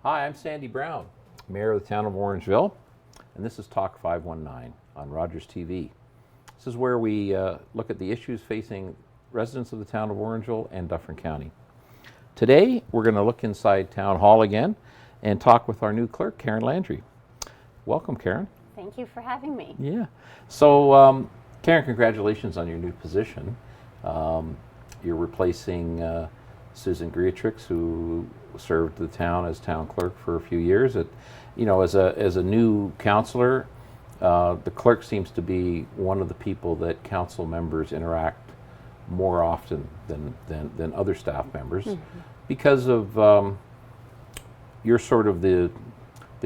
Hi, I'm Sandy Brown, Mayor of the Town of Orangeville, and this is Talk 519 on Rogers TV. This is where we look at the issues facing residents of the town of Orangeville and Dufferin County. Today, we're going to look inside Townhall again and talk with our new clerk, Karen Landry. Welcome, Karen. Thank you for having me. Yeah. So, Karen, congratulations on your new position. You're replacing Susan Greatrix, who served the town as town clerk for a few years. As a new councillor, the clerk seems to be one of the people that council members interact more often than other staff members, because of you're sort of the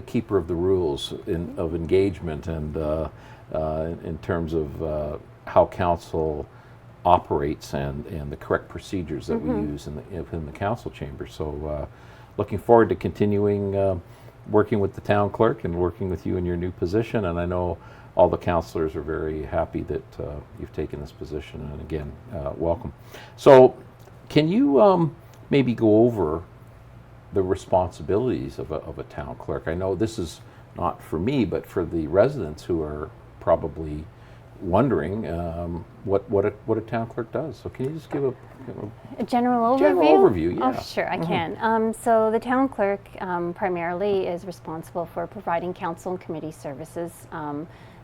keeper of the rules of engagement and in terms of how council operates and the correct procedures that we use in the council chamber. So looking forward to continuing working with the town clerk and working with you in your new position. And I know all the councillors are very happy that you've taken this position. And again, welcome. So can you maybe go over the responsibilities of a town clerk? I know this is not for me, but for the residents who are probably wondering what a town clerk does. So can you just give a general overview? General overview, yeah. Oh, sure, I can. So the town clerk primarily is responsible for providing council and committee services.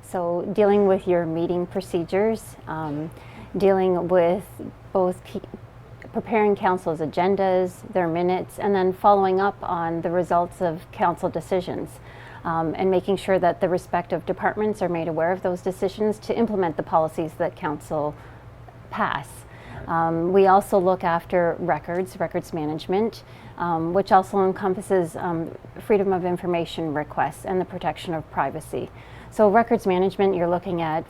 So dealing with your meeting procedures, dealing with both preparing council's agendas, their minutes, and then following up on the results of council decisions. And making sure that the respective departments are made aware of those decisions to implement the policies that council pass. We also look after records management, which also encompasses freedom of information requests and the protection of privacy. So records management, you're looking at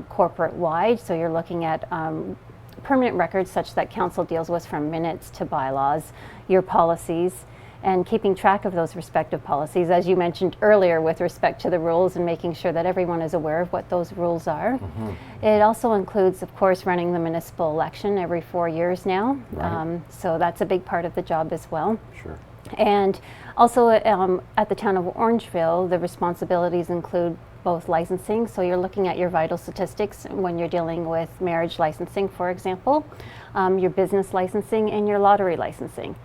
corporate-wide, so you're looking at permanent records such that council deals with, from minutes to bylaws, your policies, and keeping track of those respective policies, as you mentioned earlier, with respect to the rules and making sure that everyone is aware of what those rules are. It also includes, of course, running the municipal election every 4 years now. Right. So that's a big part of the job as well. Sure. And also at the town of Orangeville, the responsibilities include both licensing, so you're looking at your vital statistics when you're dealing with marriage licensing, for example, your business licensing, and your lottery licensing.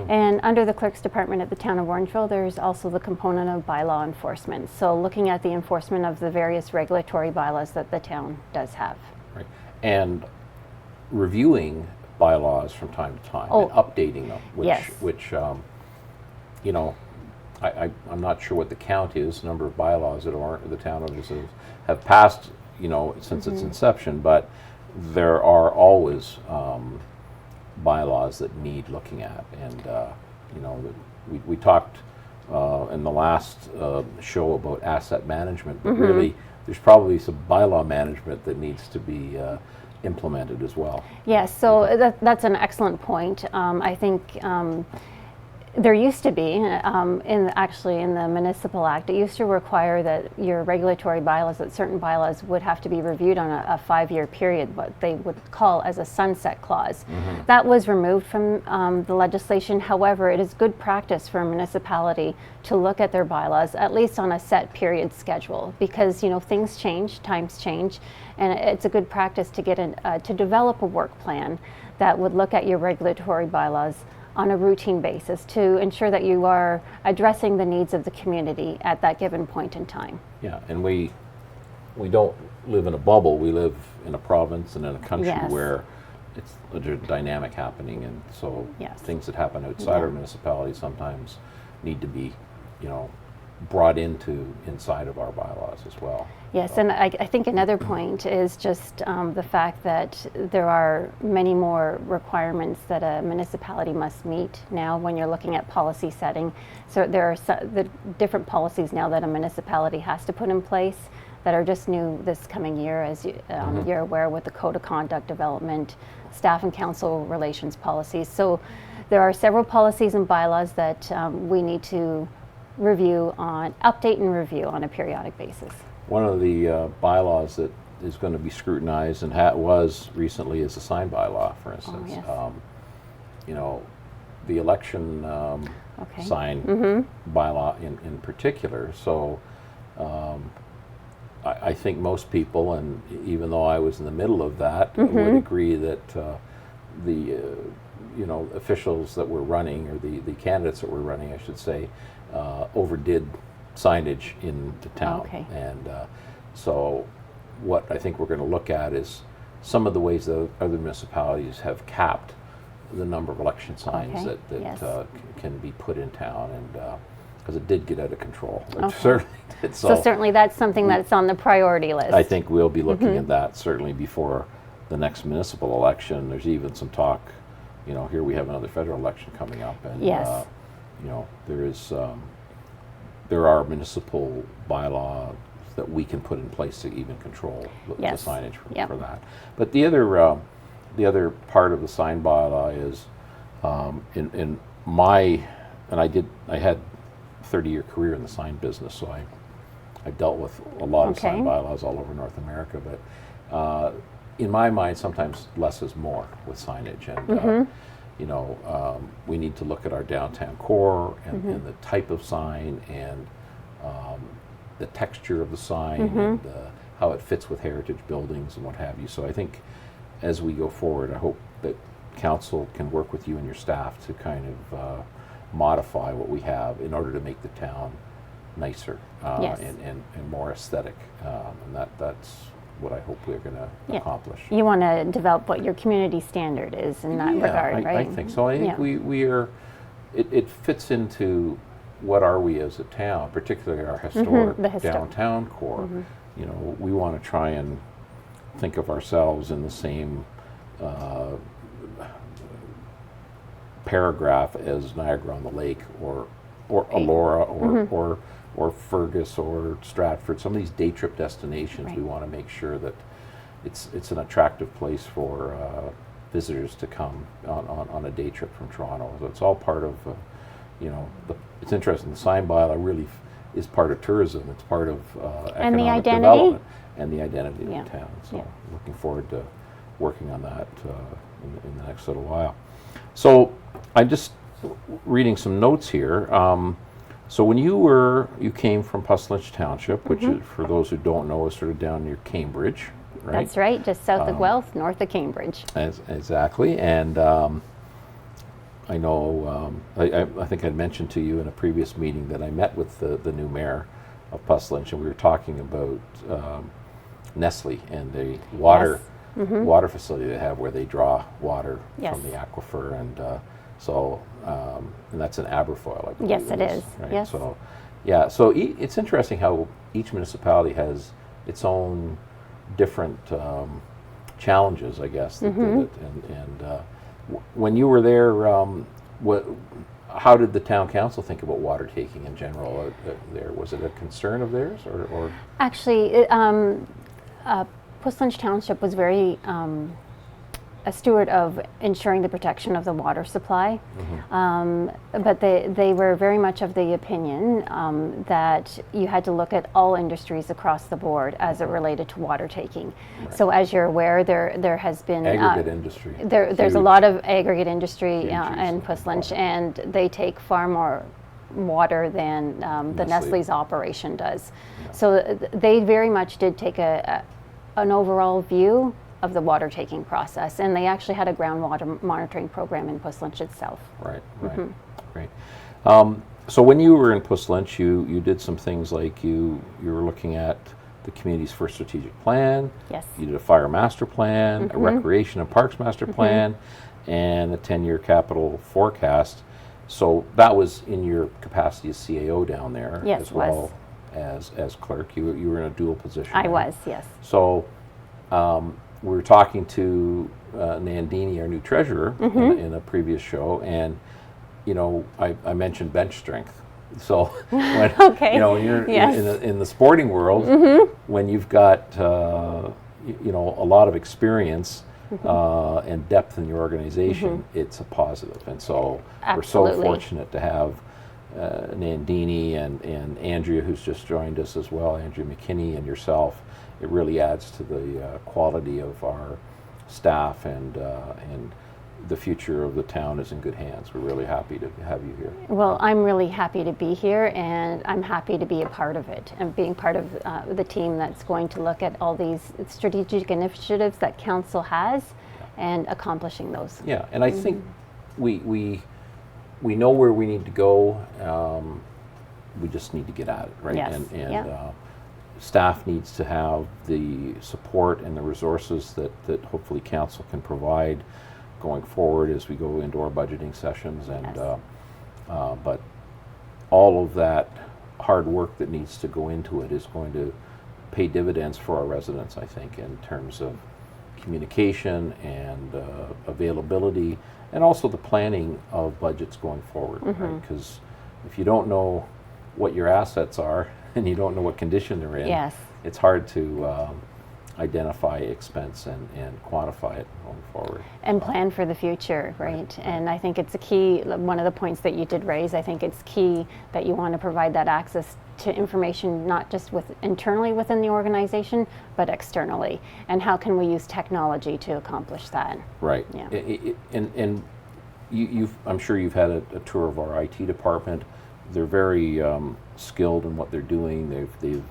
And under the clerk's department at the town of Orangeville, there's also the component of bylaw enforcement, so looking at the enforcement of the various regulatory bylaws that the town does have. Right. And reviewing bylaws from time to time and updating them, which I'm not sure what the count is, the number of bylaws that the town have passed, since its inception, but there are always bylaws that need looking at. And we talked in the last show about asset management, but really there's probably some bylaw management that needs to be implemented as well. Yes, so that's an excellent point. I think there used to be, in the Municipal Act, it used to require that your regulatory bylaws, that certain bylaws would have to be reviewed on a 5-year period, what they would call as a sunset clause. That was removed from the legislation. However, it is good practice for a municipality to look at their bylaws, at least on a set period schedule, because things change, times change, and it's a good practice to to develop a work plan that would look at your regulatory bylaws on a routine basis to ensure that you are addressing the needs of the community at that given point in time. Yeah, and we don't live in a bubble. We live in a province and in a country where it's a dynamic happening, and so things that happen outside our municipality sometimes need to be, brought inside of our bylaws as well. Yes, and I think another point is just the fact that there are many more requirements that a municipality must meet now when you're looking at policy setting. So there are the different policies now that a municipality has to put in place that are just new this coming year, as you're aware, with the Code of Conduct development, staff and council relations policies. So there are several policies and bylaws that we need to update and review on a periodic basis. One of the bylaws that is going to be scrutinized and was recently is the sign bylaw, for instance. Oh, yes. the election Okay. sign bylaw in particular. So I think most people, and even though I was in the middle of that, would agree that the officials that were running, or the candidates that were running, I should say, overdid signage in the town. Okay. And so what I think we're going to look at is some of the ways that other municipalities have capped the number of election signs Okay. that Yes. can be put in town, and because it did get out of control. It Okay. certainly did. So certainly that's something that's on the priority list. I think we'll be looking at that certainly before the next municipal election. There's even some talk, here we have another federal election coming up, and Yes. there are municipal bylaws that we can put in place to even control the Yes. signage Yep. for that. But the other part of the sign bylaw is in my, and I had 30-year career in the sign business, so I dealt with a lot of sign Okay. bylaws all over North America. But in my mind, sometimes less is more with signage, and we need to look at our downtown core and the type of sign, and the texture of the sign, and how it fits with heritage buildings and what have you. So I think as we go forward, I hope that council can work with you and your staff to kind of modify what we have in order to make the town nicer Yes. and more aesthetic. And that's what I hope we're going to Yeah. accomplish. You want to develop what your community standard is in that regard, right? I think so. I think we are, it fits into what are we as a town, particularly our historic downtown core. We want to try and think of ourselves in the same paragraph as Niagara on the Lake, or Elora, or Fergus, or Stratford. Some of these day trip destinations, Right. we want to make sure that it's an attractive place for visitors to come on a day trip from Toronto. So it's all part of, it's interesting. The sign bylaw really is part of tourism. It's part of And the economic identity. development and the identity Yeah. of the town. So Yeah. looking forward to working on that in the next little while. So I'm just reading some notes here. So when you came from Puslinch Township, which is, for those who don't know, is sort of down near Cambridge, right? That's right, just south of Guelph, north of Cambridge. Exactly. And I know, I think I'd mentioned to you in a previous meeting that I met with the new mayor of Puslinch, and we were talking about Nestle and the water facility they have, where they draw water Yes. from the aquifer, and and that's in Aberfoyle, I believe. Yes, it is. Right? Yes. So, yeah. So it's interesting how each municipality has its own different challenges, I guess. When you were there, how did the town council think about water taking in general? There, was it a concern of theirs, or? Actually, Puslinch Township was very a steward of ensuring the protection of the water supply, but they were very much of the opinion that you had to look at all industries across the board as it related to water taking. Right. So as you're aware, there has been Aggregate industry. There's a Huge. lot of aggregate industry Huge use in of Puslinch, water. and they take far more water than the Nestle. Nestle's operation does. Yeah. So they very much did take an overall view of the water taking process, and they actually had a groundwater monitoring program in Puslinch itself. Right. Great. So when you were in Puslinch, you did some things like you were looking at the community's first strategic plan. Yes. You did a fire master plan, a recreation and parks master plan, and a 10-year capital forecast. So that was in your capacity as CAO down there, Yes, as it was. well as clerk. You were in a dual position. I there. was, yes. So we were talking to Nandini, our new treasurer, in a previous show, and I mentioned bench strength. So when Okay. when you're Yes. in the sporting world, when you've got a lot of experience and depth in your organization, it's a positive. And so we're so Absolutely. fortunate to have Nandini and Andrea, who's just joined us as well, Andrea McKinney, and yourself. It really adds to the quality of our staff, and the future of the town is in good hands. We're really happy to have you here. Well, I'm really happy to be here, and I'm happy to be a part of it and being part of the team that's going to look at all these strategic initiatives that council has and accomplishing those. Yeah, and I think we know where we need to go. We just need to get at it, right? Yes. And staff needs to have the support and the resources that hopefully council can provide going forward as we go into our budgeting sessions. And Yes. but all of that hard work that needs to go into it is going to pay dividends for our residents, I think, in terms of communication and availability, and also the planning of budgets going forward, right? Because if you don't know what your assets are and you don't know what condition they're in, Yes. it's hard to identify expense and quantify it going forward. And plan for the future, right? And I think it's a key, one of the points that you did raise, I think it's key that you want to provide that access to information, not just internally within the organization, but externally. And how can we use technology to accomplish that? Right. Yeah. And I'm sure you've had a tour of our IT department. They're very skilled in what they're doing. They've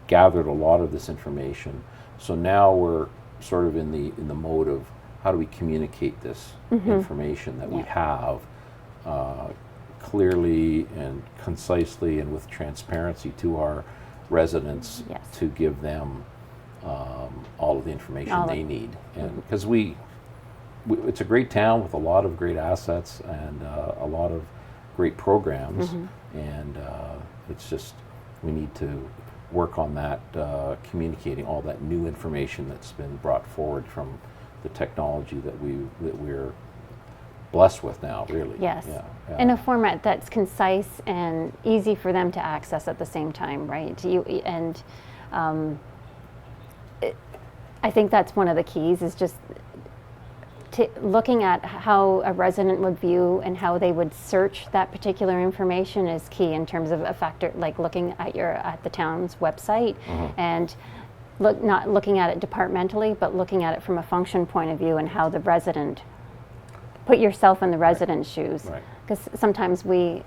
gathered a lot of this information. So now we're sort of in the mode of how do we communicate this information that we have clearly and concisely and with transparency to our residents, Yes. to give them all of the information they need. And because it's a great town with a lot of great assets and a lot of great programs, and it's just we need to work on that, communicating all that new information that's been brought forward from the technology that we're blessed with now, really. Yes. Yeah. In a format that's concise and easy for them to access at the same time, right? I think that's one of the keys, is just looking at how a resident would view and how they would search that particular information is key in terms of a factor, like looking at the town's website and not looking at it departmentally, but looking at it from a function point of view and how the resident, put yourself in the resident's shoes. Right. Because sometimes we,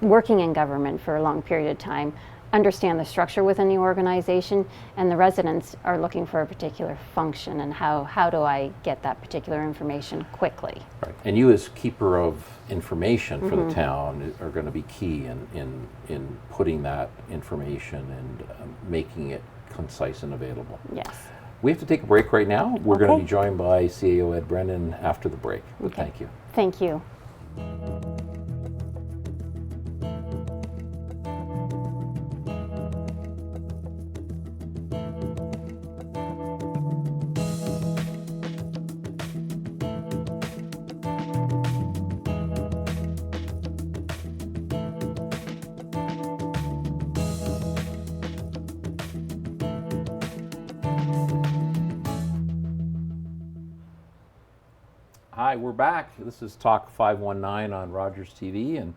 working in government for a long period of time, understand the structure within the organization, and the residents are looking for a particular function, and how do I get that particular information quickly? Right. And you, as keeper of information for the town, are going to be key in putting that information and making it concise and available. Yes. We have to take a break right now. We're going to Okay. be joined by CAO Ed Brennan after the break. But Okay. thank you. Thank you. Hi, we're back. This is Talk 519 on Rogers TV, and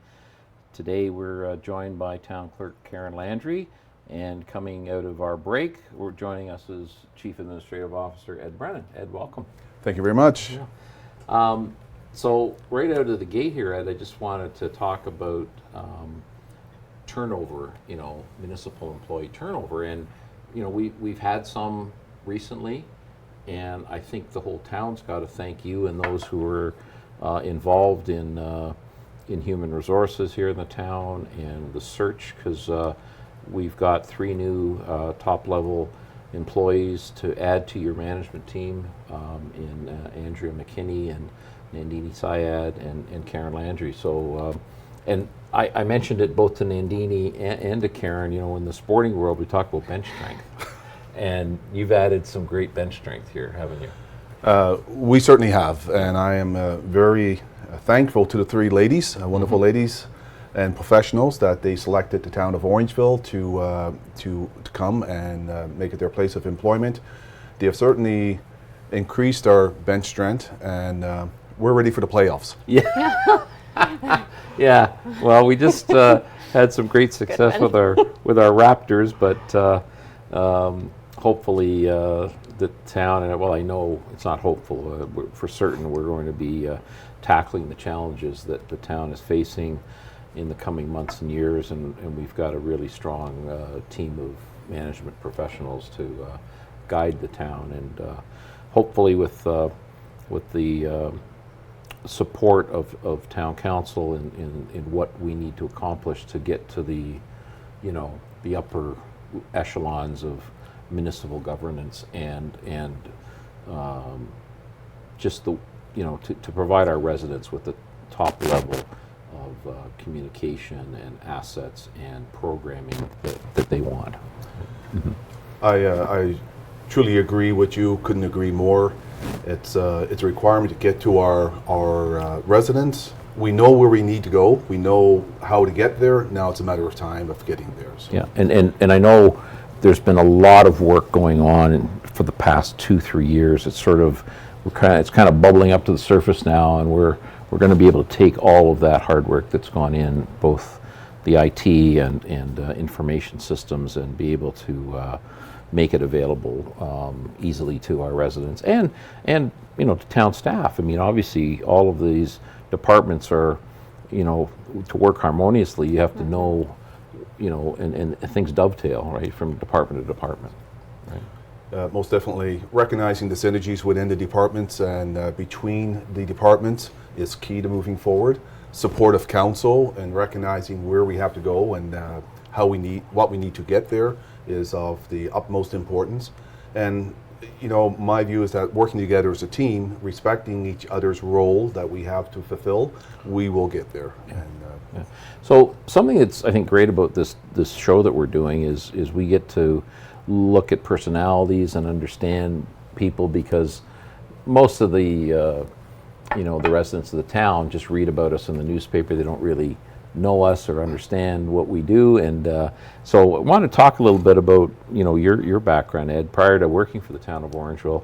today we're joined by Town Clerk Karen Landry, and coming out of our break, we're joining us as Chief Administrative Officer Ed Brennan. Ed, welcome. Thank you very much. So right out of the gate here, Ed, I just wanted to talk about turnover, municipal employee turnover, and we've had some recently. And I think the whole town's got to thank you and those who are involved in human resources here in the town and the search, because we've got 3 new top-level employees to add to your management team in Andrea McKinney and Nandini Syed and Karen Landry. So, and I mentioned it both to Nandini and to Karen. In the sporting world, we talk about bench strength. And you've added some great bench strength here, haven't you? We certainly have, and I am very thankful to the 3 ladies, wonderful ladies and professionals, that they selected the town of Orangeville to come and make it their place of employment. They have certainly increased our bench strength, and we're ready for the playoffs. Yeah. Yeah. Well, we just had some great success with our Raptors, but hopefully the town, and well, I know it's not hopeful. For certain, we're going to be tackling the challenges that the town is facing in the coming months and years, and we've got a really strong team of management professionals to guide the town, and hopefully with the support of town council in what we need to accomplish to get to the upper echelons of municipal governance, and just to provide our residents with the top level of communication and assets and programming that they want. Mm-hmm. I truly agree with you. Couldn't agree more. It's a requirement to get to our residents. We know where we need to go. We know how to get there. Now it's a matter of time of getting there. So. Yeah, and I know there's been a lot of work going on for the past 2-3 years. It's kind of bubbling up to the surface now, and we're going to be able to take all of that hard work that's gone in, both the IT and information systems, and be able to make it available easily to our residents and to town staff. I mean, obviously, all of these departments are, to work harmoniously, you have to know, and things dovetail, right, from department to department. Right? Most definitely, recognizing the synergies within the departments and between the departments is key to moving forward. Support of council and recognizing where we have to go and what we need to get there is of the utmost importance. And my view is that working together as a team, respecting each other's role that we have to fulfill, we will get there. Yeah. And, yeah. So something that's, I think, great about this show that we're doing is we get to look at personalities and understand people, because most of the the residents of the town just read about us in the newspaper. They don't really know us or understand what we do, and so I want to talk a little bit about your background, Ed. Prior to working for the town of Orangeville,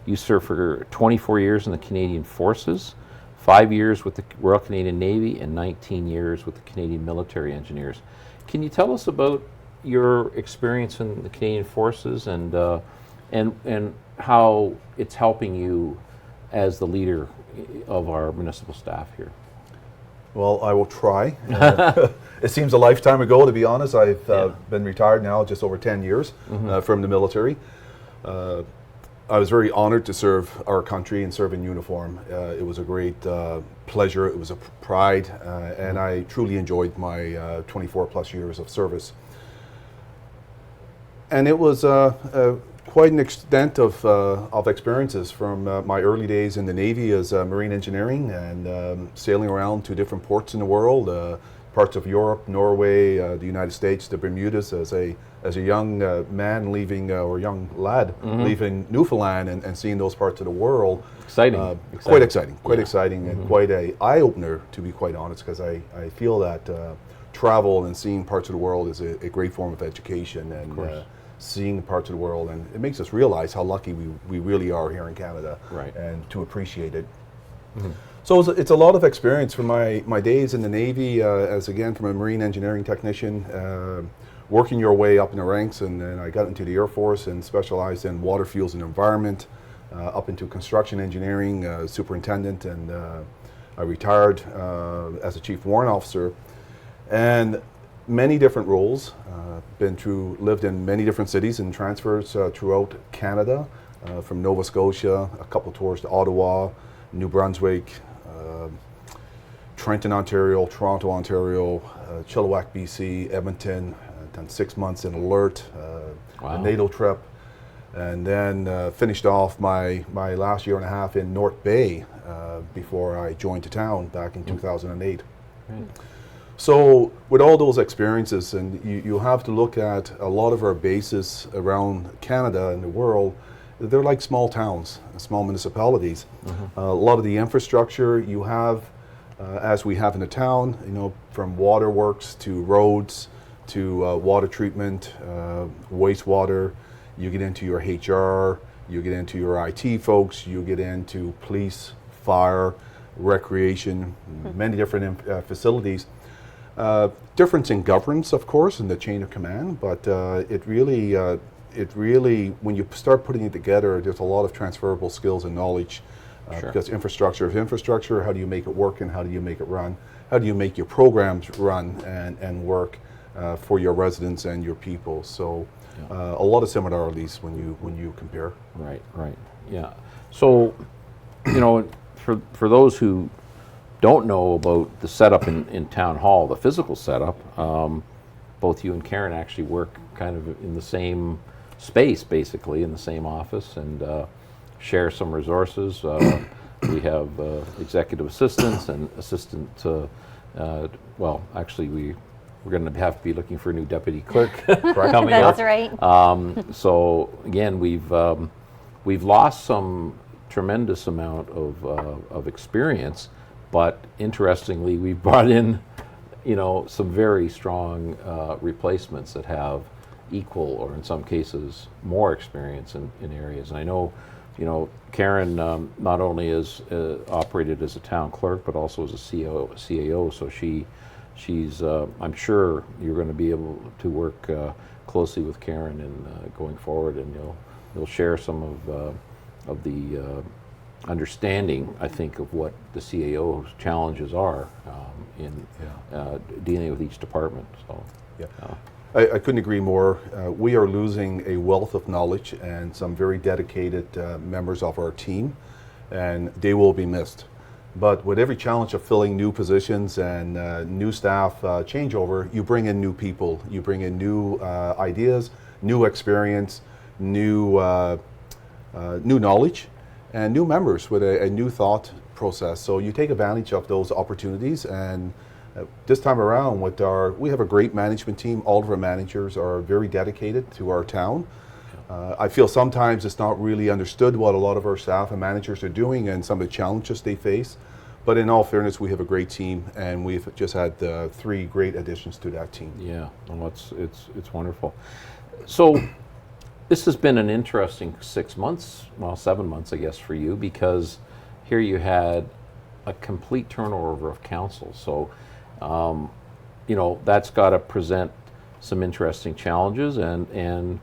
you served for 24 years in the Canadian Forces, 5 years with the Royal Canadian Navy, and 19 years with the Canadian Military Engineers. Can you tell us about your experience in the Canadian Forces and how it's helping you as the leader of our municipal staff here? Well, I will try. It seems a lifetime ago, to be honest. I've been retired now just over 10 years from the military. I was very honored to serve our country and serve in uniform. It was a great pleasure. It was a pride, and I truly enjoyed my 24 plus years of service. And it was quite an extent of experiences from my early days in the Navy as marine engineering and sailing around to different ports in the world, parts of Europe, Norway, the United States, the Bermudas as a young man leaving, or young lad leaving Newfoundland and seeing those parts of the world. Exciting. Quite exciting, and quite a eye-opener, to be quite honest, because I feel that travel and seeing parts of the world is a great form of education, and seeing parts of the world, and it makes us realize how lucky we really are here in Canada, right, and to appreciate it. So it's a lot of experience from my days in the Navy, from a marine engineering technician, working your way up in the ranks, and then I got into the Air Force and specialized in water, fuels, and environment, up into construction engineering, superintendent, and I retired as a chief warrant officer, and many different roles. Lived in many different cities and transfers throughout Canada, from Nova Scotia, a couple tours to Ottawa, New Brunswick, Trenton, Ontario, Toronto, Ontario, Chilliwack, BC, Edmonton, done 6 months in Alert, a NATO trip, and then finished off my last year and a half in North Bay before I joined the town back in 2008. Right. So with all those experiences, and you have to look at a lot of our bases around Canada and the world, they're like small towns, small municipalities. A lot of the infrastructure you have, as we have in the town, from waterworks to roads to water treatment, wastewater, you get into your HR, you get into your IT folks, you get into police, fire, recreation, many different facilities. Difference in governance, of course, in the chain of command, but it really it really, when you start putting it together, there's a lot of transferable skills and knowledge. Sure. Because infrastructure is infrastructure. How do you make it work, and how do you make it run? How do you make your programs run and work for your residents and your people? So a lot of similarities when you compare. Right, right, yeah. So, for those who don't know about the setup in Town Hall, the physical setup, both you and Karen actually work kind of in the same space, basically, in the same office, and share some resources. We have executive assistants and assistant, well, actually we're going to have to be looking for a new deputy clerk coming up. That's right. So again, we've lost some tremendous amount of experience, but interestingly, we've brought in, some very strong replacements that have equal, or in some cases more, experience in areas. And I know, Karen not only is operated as a town clerk, but also as a CAO. So she's I'm sure you're going to be able to work closely with Karen in going forward, and you'll share some of the understanding, I think, of what the CAO's challenges are in dealing with each department. So yeah. I couldn't agree more. We are losing a wealth of knowledge and some very dedicated members of our team, and they will be missed. But with every challenge of filling new positions and new staff changeover, you bring in new people, you bring in new ideas, new experience, new knowledge, and new members with a new thought process. So you take advantage of those opportunities, and this time around, we have a great management team. All of our managers are very dedicated to our town. I feel sometimes it's not really understood what a lot of our staff and managers are doing and some of the challenges they face. But in all fairness, we have a great team, and we've just had 3 great additions to that team. yeah, well, it's wonderful. So this has been an interesting 6 months, well, 7 months, I guess, for you, because here you had a complete turnover of council. So that's got to present some interesting challenges and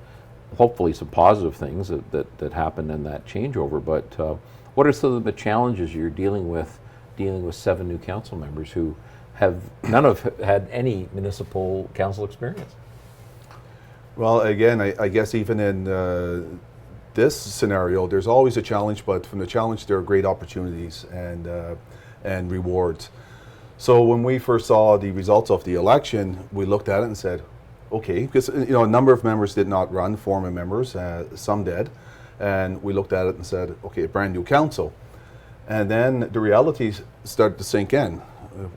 hopefully some positive things that happen in that changeover. But what are some of the challenges you're dealing with 7 new council members who have none of had any municipal council experience? Well, again, I guess even in this scenario, there's always a challenge, but from the challenge there are great opportunities and rewards. So when we first saw the results of the election, we looked at it and said, okay, because a number of members did not run, former members, some did, and we looked at it and said, okay, a brand new council. And then the realities started to sink in.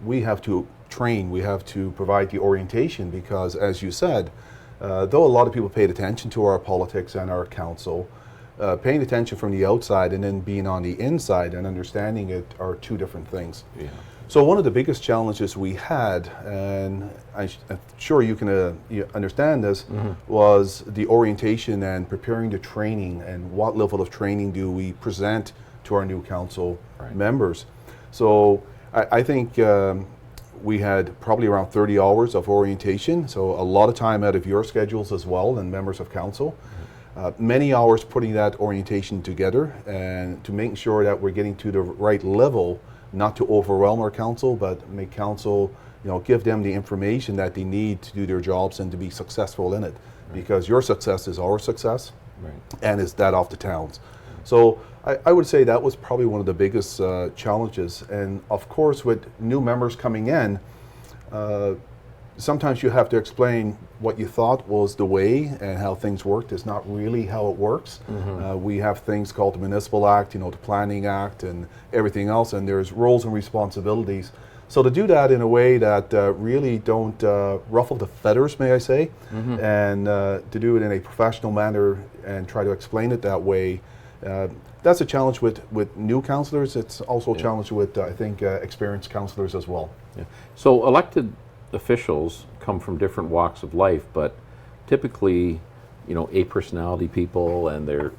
We have to train, we have to provide the orientation, because as you said, though a lot of people paid attention to our politics and our council, paying attention from the outside and then being on the inside and understanding it are 2 different things. Yeah. So one of the biggest challenges we had, and I'm sure you can you understand this, was the orientation and preparing the training, and what level of training do we present to our new council members. So I think we had probably around 30 hours of orientation, so a lot of time out of your schedules as well, and members of council. Many hours putting that orientation together and to make sure that we're getting to the right level, not to overwhelm our council, but make council, give them the information that they need to do their jobs and to be successful in it. Because your success is our success, and it's that of the towns. So I would say that was probably one of the biggest challenges. And of course, with new members coming in, sometimes you have to explain what you thought was the way and how things worked is not really how it works. We have things called the Municipal Act, the Planning Act, and everything else, and there's roles and responsibilities. So to do that in a way that really don't ruffle the feathers, may I say, and to do it in a professional manner and try to explain it that way, that's a challenge with new councillors. It's also a challenge with, I think, experienced councillors as well. Yeah. So elected officials come from different walks of life, but typically, A-personality people, and they're,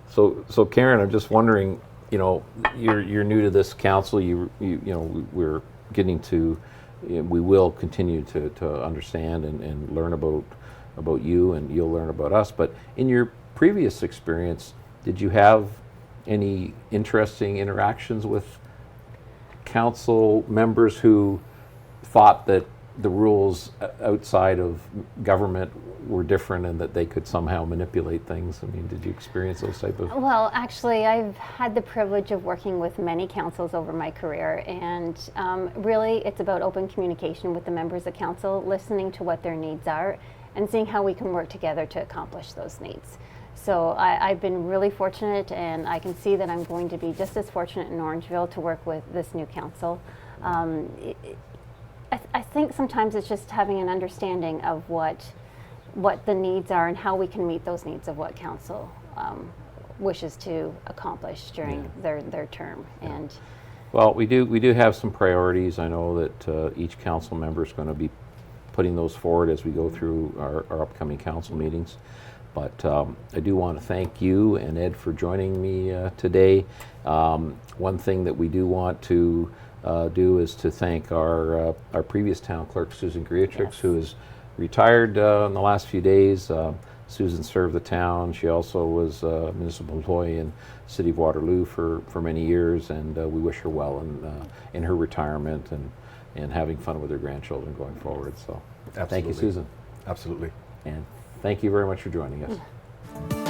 so Karen, I'm just wondering, you're new to this council. We're getting to, we will continue to understand and learn about about you, and you'll learn about us. But in your previous experience, did you have any interesting interactions with council members who thought that the rules outside of government were different and that they could somehow manipulate things? I mean, did you experience those type of? Well, actually, I've had the privilege of working with many councils over my career, and really it's about open communication with the members of council, listening to what their needs are, and seeing how we can work together to accomplish those needs. So I've been really fortunate, and I can see that I'm going to be just as fortunate in Orangeville to work with this new council. I think sometimes it's just having an understanding of what the needs are and how we can meet those needs of what council wishes to accomplish during their term. And well, we do have some priorities. I know that each council member is going to be putting those forward as we go through our upcoming council meetings. But I do want to thank you and Ed for joining me today. One thing that we do want to do is to thank our previous town clerk, Susan Greatrix, who is retired in the last few days. Susan served the town. She also was a municipal employee in City of Waterloo for many years, and we wish her well in her retirement and having fun with her grandchildren going forward. So thank you, Susan. Absolutely. And thank you very much for joining us.